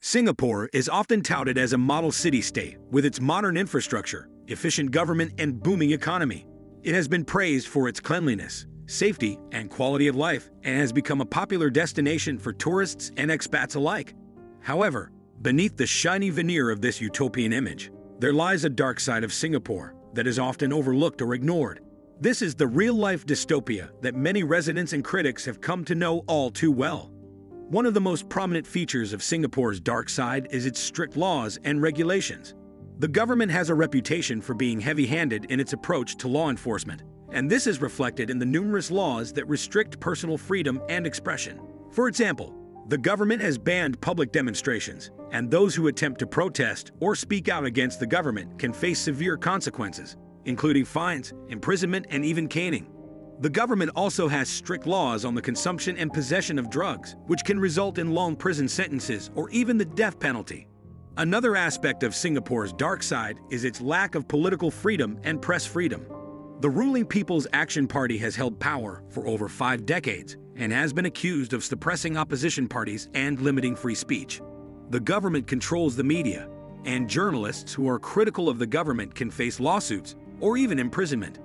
Singapore is often touted as a model city-state with its modern infrastructure, efficient government, and booming economy. It has been praised for its cleanliness, safety, and quality of life, and has become a popular destination for tourists and expats alike. However, beneath the shiny veneer of this utopian image, there lies a dark side of Singapore that is often overlooked or ignored. This is the real-life dystopia that many residents and critics have come to know all too well. One of the most prominent features of Singapore's dark side is its strict laws and regulations. The government has a reputation for being heavy-handed in its approach to law enforcement, and this is reflected in the numerous laws that restrict personal freedom and expression. For example, the government has banned public demonstrations, and those who attempt to protest or speak out against the government can face severe consequences, including fines, imprisonment, and even caning. The government also has strict laws on the consumption and possession of drugs, which can result in long prison sentences or even the death penalty. Another aspect of Singapore's dark side is its lack of political freedom and press freedom. The ruling People's Action Party has held power for over 5 decades and has been accused of suppressing opposition parties and limiting free speech. The government controls the media, and journalists who are critical of the government can face lawsuits or even imprisonment.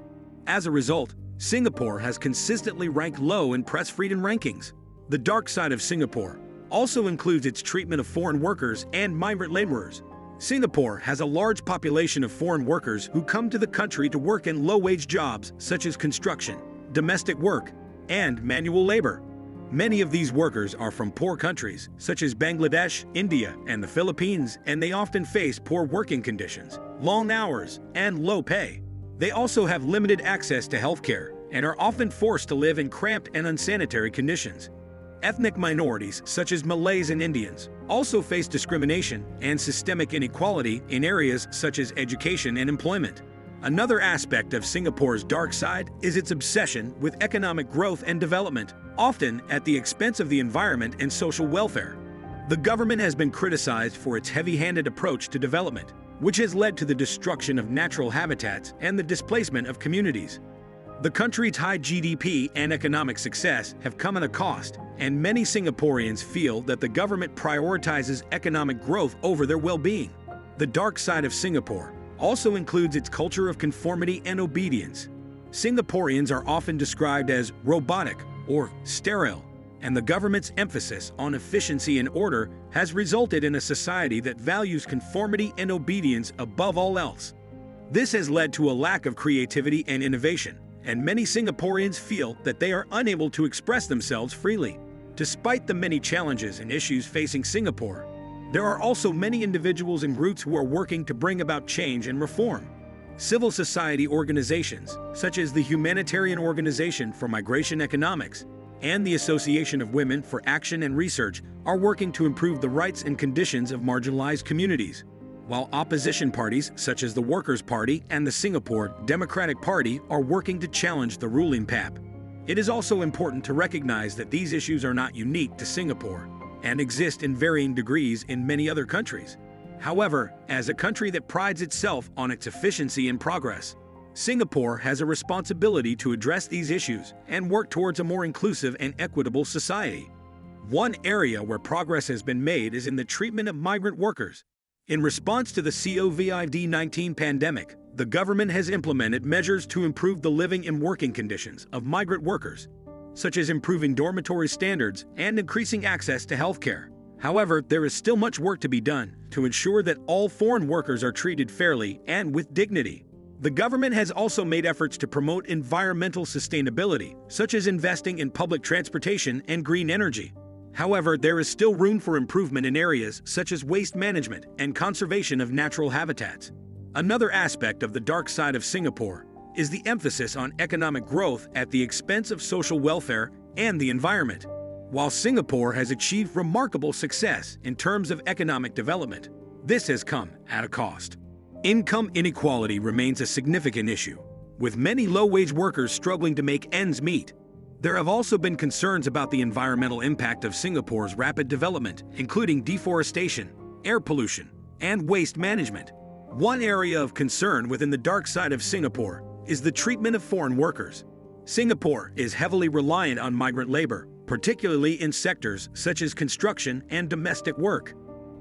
As a result, Singapore has consistently ranked low in press freedom rankings. The dark side of Singapore also includes its treatment of foreign workers and migrant laborers. Singapore has a large population of foreign workers who come to the country to work in low-wage jobs such as construction, domestic work, and manual labor. Many of these workers are from poor countries such as Bangladesh, India, and the Philippines, and they often face poor working conditions, long hours, and low pay. They also have limited access to healthcare and are often forced to live in cramped and unsanitary conditions. Ethnic minorities, such as Malays and Indians, also face discrimination and systemic inequality in areas such as education and employment. Another aspect of Singapore's dark side is its obsession with economic growth and development, often at the expense of the environment and social welfare. The government has been criticized for its heavy-handed approach to development, which has led to the destruction of natural habitats and the displacement of communities. The country's high GDP and economic success have come at a cost, and many Singaporeans feel that the government prioritizes economic growth over their well-being. The dark side of Singapore also includes its culture of conformity and obedience. Singaporeans are often described as robotic or sterile, and the government's emphasis on efficiency and order has resulted in a society that values conformity and obedience above all else. This has led to a lack of creativity and innovation, and many Singaporeans feel that they are unable to express themselves freely. Despite the many challenges and issues facing Singapore, there are also many individuals and groups who are working to bring about change and reform. Civil society organizations, such as the Humanitarian Organization for Migration Economics and the Association of Women for Action and Research, are working to improve the rights and conditions of marginalized communities, while opposition parties such as the Workers' Party and the Singapore Democratic Party are working to challenge the ruling PAP. It is also important to recognize that these issues are not unique to Singapore and exist in varying degrees in many other countries. However, as a country that prides itself on its efficiency and progress, Singapore has a responsibility to address these issues and work towards a more inclusive and equitable society. One area where progress has been made is in the treatment of migrant workers. In response to the COVID-19 pandemic, the government has implemented measures to improve the living and working conditions of migrant workers, such as improving dormitory standards and increasing access to healthcare. However, there is still much work to be done to ensure that all foreign workers are treated fairly and with dignity. The government has also made efforts to promote environmental sustainability, such as investing in public transportation and green energy. However, there is still room for improvement in areas such as waste management and conservation of natural habitats. Another aspect of the dark side of Singapore is the emphasis on economic growth at the expense of social welfare and the environment. While Singapore has achieved remarkable success in terms of economic development, this has come at a cost. Income inequality remains a significant issue, with many low-wage workers struggling to make ends meet. There have also been concerns about the environmental impact of Singapore's rapid development, including deforestation, air pollution, and waste management. One area of concern within the dark side of Singapore is the treatment of foreign workers. Singapore is heavily reliant on migrant labor, particularly in sectors such as construction and domestic work.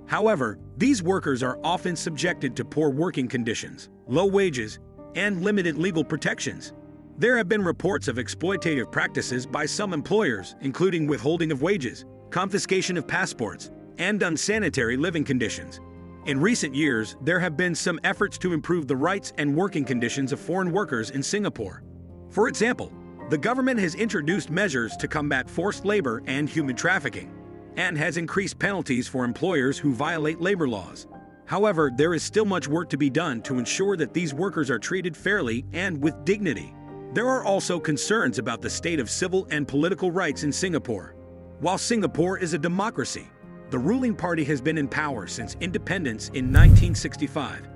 However, these workers are often subjected to poor working conditions, low wages, and limited legal protections. There have been reports of exploitative practices by some employers, including withholding of wages, confiscation of passports, and unsanitary living conditions. In recent years, there have been some efforts to improve the rights and working conditions of foreign workers in Singapore. For example, the government has introduced measures to combat forced labor and human trafficking, and has increased penalties for employers who violate labor laws. However, there is still much work to be done to ensure that these workers are treated fairly and with dignity. There are also concerns about the state of civil and political rights in Singapore. While Singapore is a democracy, the ruling party has been in power since independence in 1965.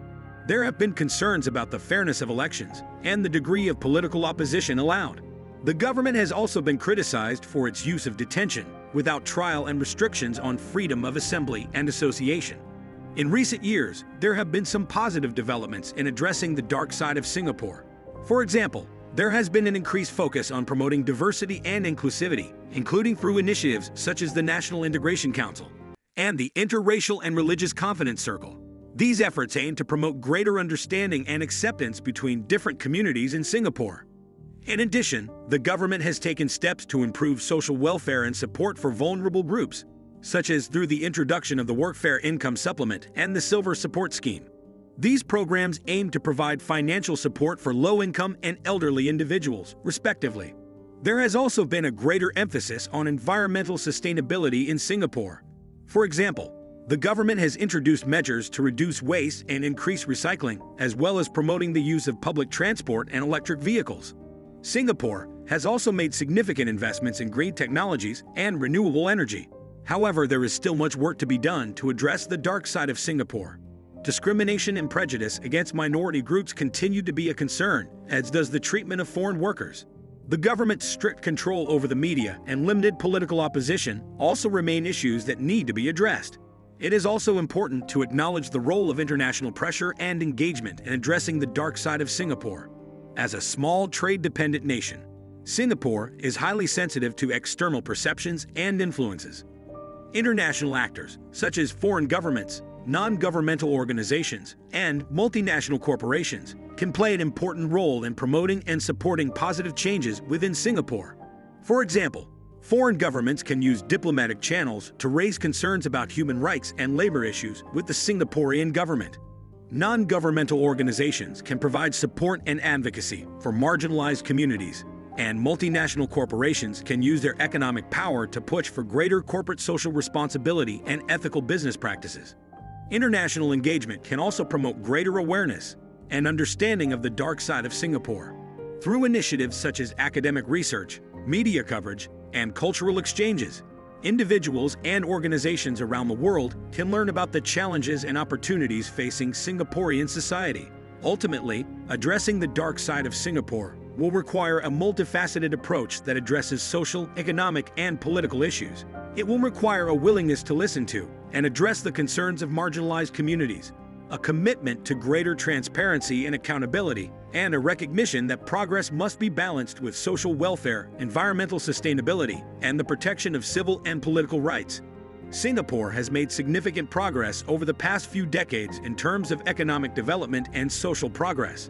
There have been concerns about the fairness of elections and the degree of political opposition allowed. The government has also been criticized for its use of detention without trial and restrictions on freedom of assembly and association. In recent years, there have been some positive developments in addressing the dark side of Singapore. For example, there has been an increased focus on promoting diversity and inclusivity, including through initiatives such as the National Integration Council and the Interracial and Religious Confidence Circle. These efforts aim to promote greater understanding and acceptance between different communities in Singapore. In addition, the government has taken steps to improve social welfare and support for vulnerable groups, such as through the introduction of the Workfare Income Supplement and the Silver Support Scheme. These programs aim to provide financial support for low-income and elderly individuals, respectively. There has also been a greater emphasis on environmental sustainability in Singapore. For example, the government has introduced measures to reduce waste and increase recycling, as well as promoting the use of public transport and electric vehicles. Singapore has also made significant investments in green technologies and renewable energy. However, there is still much work to be done to address the dark side of Singapore. Discrimination and prejudice against minority groups continue to be a concern, as does the treatment of foreign workers. The government's strict control over the media and limited political opposition also remain issues that need to be addressed. It is also important to acknowledge the role of international pressure and engagement in addressing the dark side of Singapore. As a small trade-dependent nation, Singapore is highly sensitive to external perceptions and influences. International actors, such as foreign governments, non-governmental organizations, and multinational corporations, can play an important role in promoting and supporting positive changes within Singapore. For example, foreign governments can use diplomatic channels to raise concerns about human rights and labor issues with the Singaporean government. Non-governmental organizations can provide support and advocacy for marginalized communities, and multinational corporations can use their economic power to push for greater corporate social responsibility and ethical business practices. International engagement can also promote greater awareness and understanding of the dark side of Singapore. Through initiatives such as academic research, media coverage, and cultural exchanges, individuals and organizations around the world can learn about the challenges and opportunities facing Singaporean society. Ultimately, addressing the dark side of Singapore will require a multifaceted approach that addresses social, economic, and political issues. It will require a willingness to listen to and address the concerns of marginalized communities, a commitment to greater transparency and accountability, and a recognition that progress must be balanced with social welfare, environmental sustainability, and the protection of civil and political rights. Singapore has made significant progress over the past few decades in terms of economic development and social progress.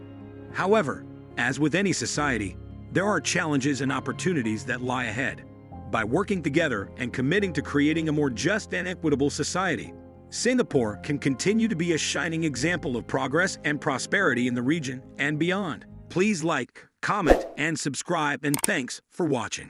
However, as with any society, there are challenges and opportunities that lie ahead. By working together and committing to creating a more just and equitable society, Singapore can continue to be a shining example of progress and prosperity in the region and beyond. Please like, comment, and subscribe, and thanks for watching.